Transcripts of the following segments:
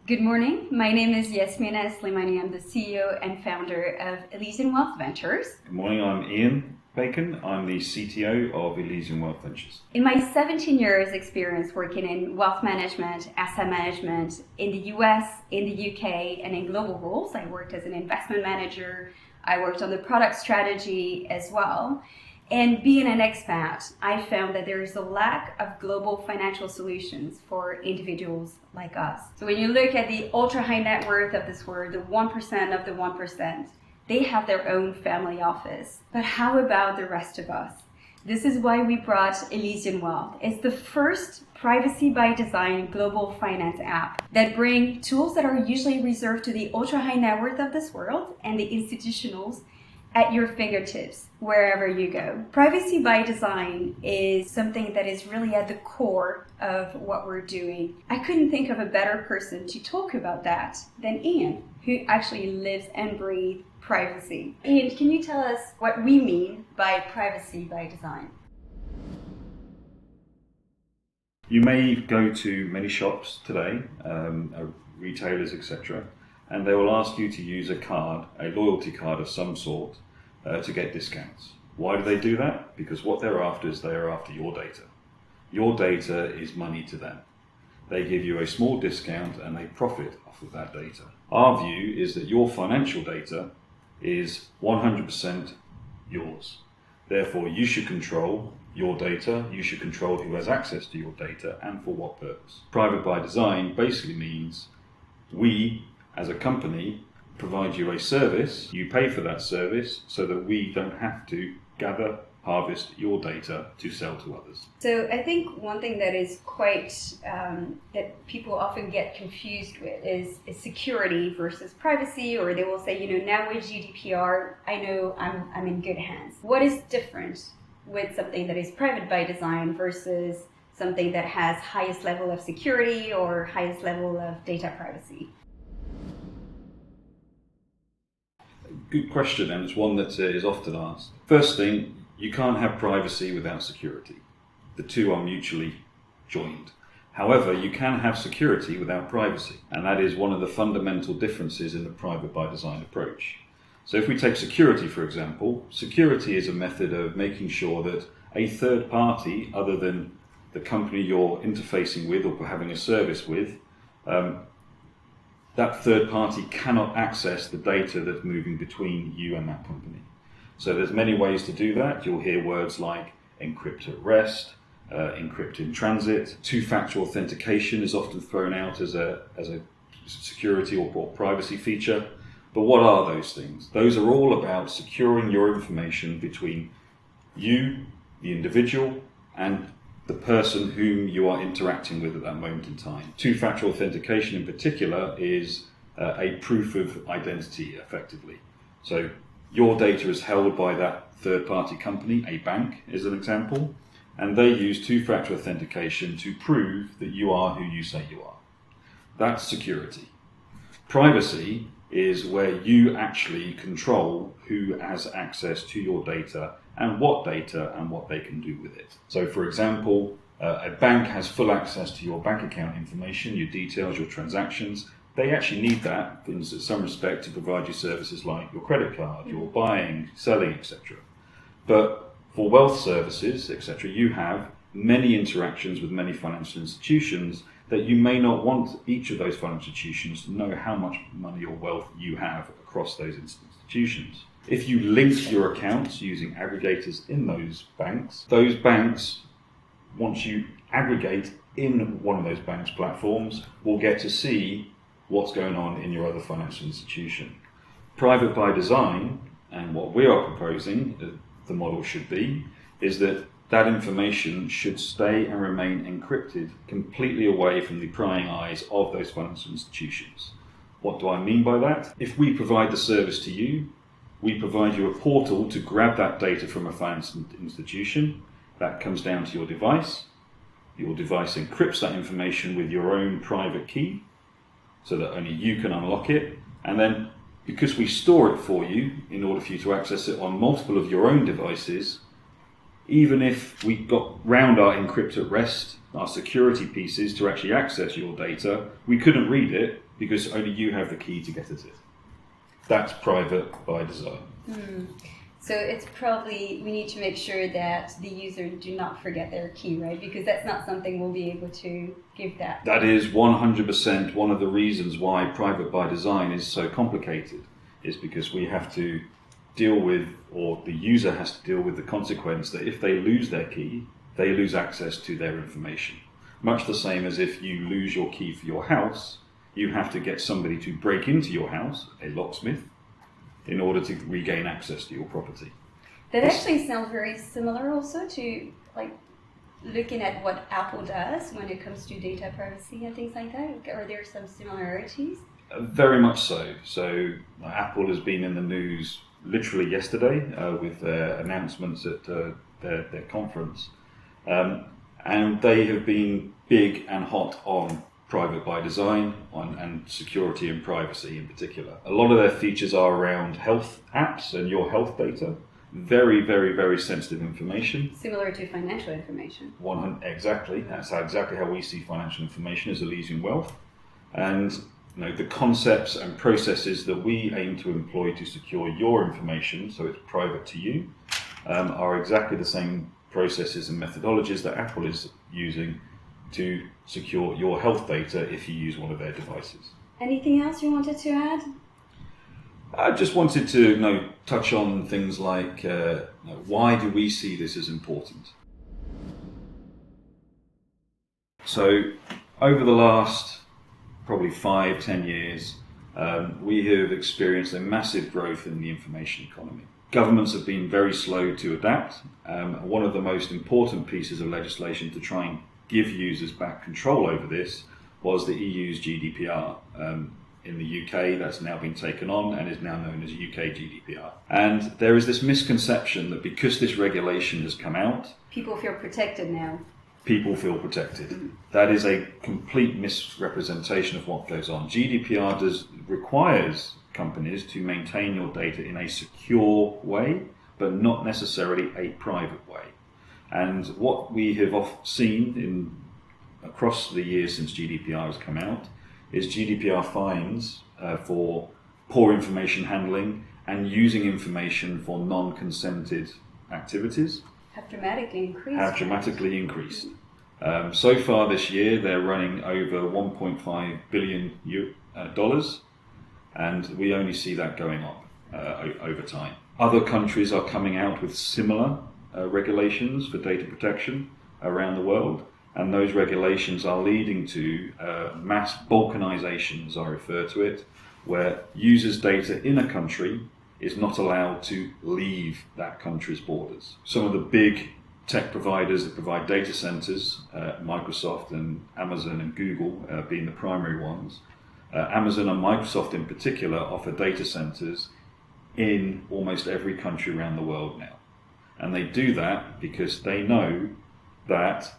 Good morning. My name is Yasmina Slimani. I'm the CEO and founder of Elisyan Wealth Ventures. Good morning, I'm Ian Bacon. I'm the CTO of Elisyan Wealth Ventures. In my 17 years experience working in wealth management, asset management in the US, in the UK, and in global roles, I worked as an investment manager. I worked on the product strategy as well. And being an expat, I found that there is a lack of global financial solutions for individuals like us. So when you look at the ultra high net worth of this world, the 1% of the 1%, they have their own family office. But how about the rest of us? This is why we brought Elisyan Wealth. It's the first privacy by design global finance app that bring tools that are usually reserved to the ultra high net worth of this world and the institutionals at your fingertips, wherever you go. Privacy by design is something that is really at the core of what we're doing. I couldn't think of a better person to talk about that than Ian, who actually lives and breathes privacy. Ian, can you tell us what we mean by privacy by design? You may go to many shops today, retailers, etc., and they will ask you to use a card, a loyalty card of some sort, to get discounts. Why do they do that? Because what they're after is they're after your data. Your data is money to them. They give you a small discount and they profit off of that data. Our view is that your financial data is 100% yours. Therefore, you should control your data, you should control who has access to your data and for what purpose. Private by design basically means we, as a company, provide you a service, you pay for that service so that we don't have to gather, harvest your data to sell to others. So I think one thing that is quite, that people often get confused with is security versus privacy, or they will say, now with GDPR, I know I'm in good hands. What is different with something that is private by design versus something that has highest level of security or highest level of data privacy? Good question, and it's one that is often asked. First thing, you can't have privacy without security. The two are mutually joined. However, you can have security without privacy, and that is one of the fundamental differences in the private by design approach. So if we take security, for example, security is a method of making sure that a third party, other than the company you're interfacing with or having a service with, that third party cannot access the data that's moving between you and that company. So there's many ways to do that. You'll hear words like encrypt at rest, encrypt in transit. Two-factor authentication is often thrown out as a security or privacy feature. But what are those things? Those are all about securing your information between you, the individual, and the person whom you are interacting with at that moment in time. Two-factor authentication in particular is a proof of identity, effectively. So your data is held by that third-party company, a bank is an example, and they use two-factor authentication to prove that you are who you say you are. That's security. Privacy is where you actually control who has access to your data and what they can do with it. So for example, a bank has full access to your bank account information, your details, your transactions. They actually need that in some respect to provide you services like your credit card, your buying, selling, etc. But for wealth services, etc., you have many interactions with many financial institutions that you may not want each of those financial institutions to know how much money or wealth you have across those institutions. If you link your accounts using aggregators in those banks, once you aggregate in one of those banks' platforms, will get to see what's going on in your other financial institution. Private by design, and what we are proposing, the model should be, is that information should stay and remain encrypted completely away from the prying eyes of those financial institutions. What do I mean by that? If we provide the service to you, we provide you a portal to grab that data from a financial institution. That comes down to your device. Your device encrypts that information with your own private key so that only you can unlock it. And then, because we store it for you in order for you to access it on multiple of your own devices, even if we got round our encrypt at rest, our security pieces to actually access your data, we couldn't read it because only you have the key to get at it. That's private by design. So it's probably, we need to make sure that the user do not forget their key, right? Because that's not something we'll be able to give that. That is 100% one of the reasons why private by design is so complicated, is because we have to deal with, or the user has to deal with the consequence that if they lose their key, they lose access to their information. Much the same as if you lose your key for your house, you have to get somebody to break into your house, a locksmith, in order to regain access to your property. That actually sounds very similar also to like looking at what Apple does when it comes to data privacy and things like that. Are there some similarities? Very much so. So Apple has been in the news literally yesterday with their announcements at their conference. And they have been big and hot on private by design and security and privacy in particular. A lot of their features are around health apps and your health data. Very, very, very sensitive information. Similar to financial information. Exactly. That's exactly how we see financial information as Elysian Wealth. And the concepts and processes that we aim to employ to secure your information, so it's private to you, are exactly the same processes and methodologies that Apple is using to secure your health data if you use one of their devices. Anything else you wanted to add? I just wanted to touch on things like why do we see this as important? So over the last probably 5-10 years, we have experienced a massive growth in the information economy. Governments have been very slow to adapt. One of the most important pieces of legislation to try and give users back control over this was the EU's GDPR. In the UK, that's now been taken on and is now known as UK GDPR. And there is this misconception that because this regulation has come out, people feel protected now. People feel protected. That is a complete misrepresentation of what goes on. GDPR requires companies to maintain your data in a secure way, but not necessarily a private way. And what we have seen across the years since GDPR has come out is GDPR fines for poor information handling and using information for non-consented activities have dramatically increased. So far this year, they're running over $1.5 billion, and we only see that going up over time. Other countries are coming out with similar regulations for data protection around the world, and those regulations are leading to mass balkanization, as I refer to it, where users' data in a country is not allowed to leave that country's borders. Some of the big tech providers that provide data centers, Microsoft and Amazon and Google being the primary ones, Amazon and Microsoft in particular offer data centers in almost every country around the world now. And they do that because they know that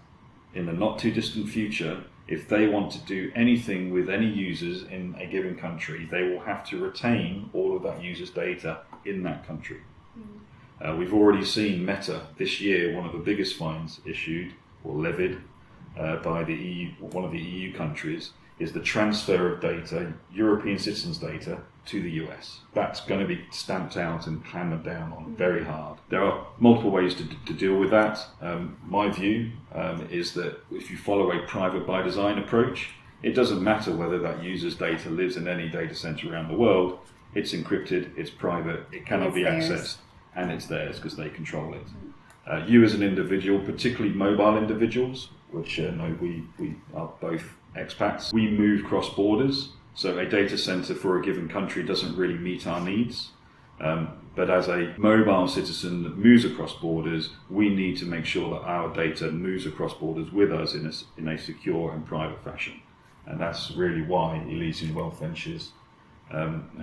in the not too distant future, if they want to do anything with any users in a given country, they will have to retain all of that user's data in that country. We've already seen Meta this year, one of the biggest fines issued or levied by the EU, one of the EU countries, is the transfer of data, European citizens' data, to the US. That's going to be stamped out and clamoured down on very hard. There are multiple ways to deal with that. My view is that if you follow a private by design approach, it doesn't matter whether that user's data lives in any data center around the world. It's encrypted, it's private, it cannot be accessed, and it's theirs because they control it. You as an individual, particularly mobile individuals, which we are both expats, we move cross borders. So a data center for a given country doesn't really meet our needs. But as a mobile citizen that moves across borders, we need to make sure that our data moves across borders with us in a secure and private fashion. And that's really why Elisyan Wealth Ventures'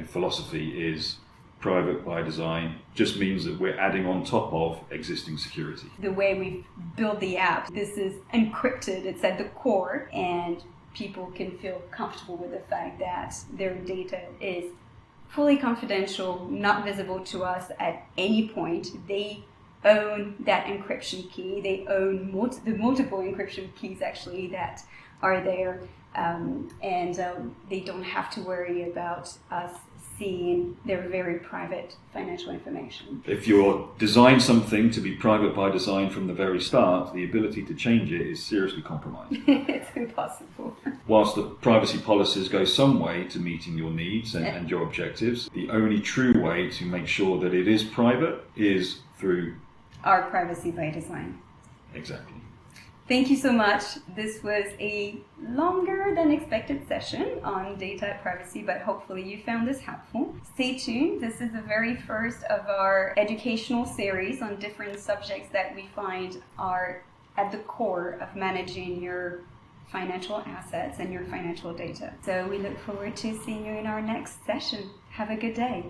philosophy is private by design. Just means that we're adding on top of existing security. The way we build the app, this is encrypted, it's at the core, and people can feel comfortable with the fact that their data is fully confidential, not visible to us at any point. They own that encryption key. They own the multiple encryption keys actually that are there, and they don't have to worry about us seeing their very private financial information. If you're design something to be private by design from the very start, the ability to change it is seriously compromised. It's impossible. Whilst the privacy policies go some way to meeting your needs and your objectives, the only true way to make sure that it is private is through our privacy by design. Exactly. Thank you so much. This was a longer than expected session on data privacy, but hopefully you found this helpful. Stay tuned. This is the very first of our educational series on different subjects that we find are at the core of managing your financial assets and your financial data. So we look forward to seeing you in our next session. Have a good day.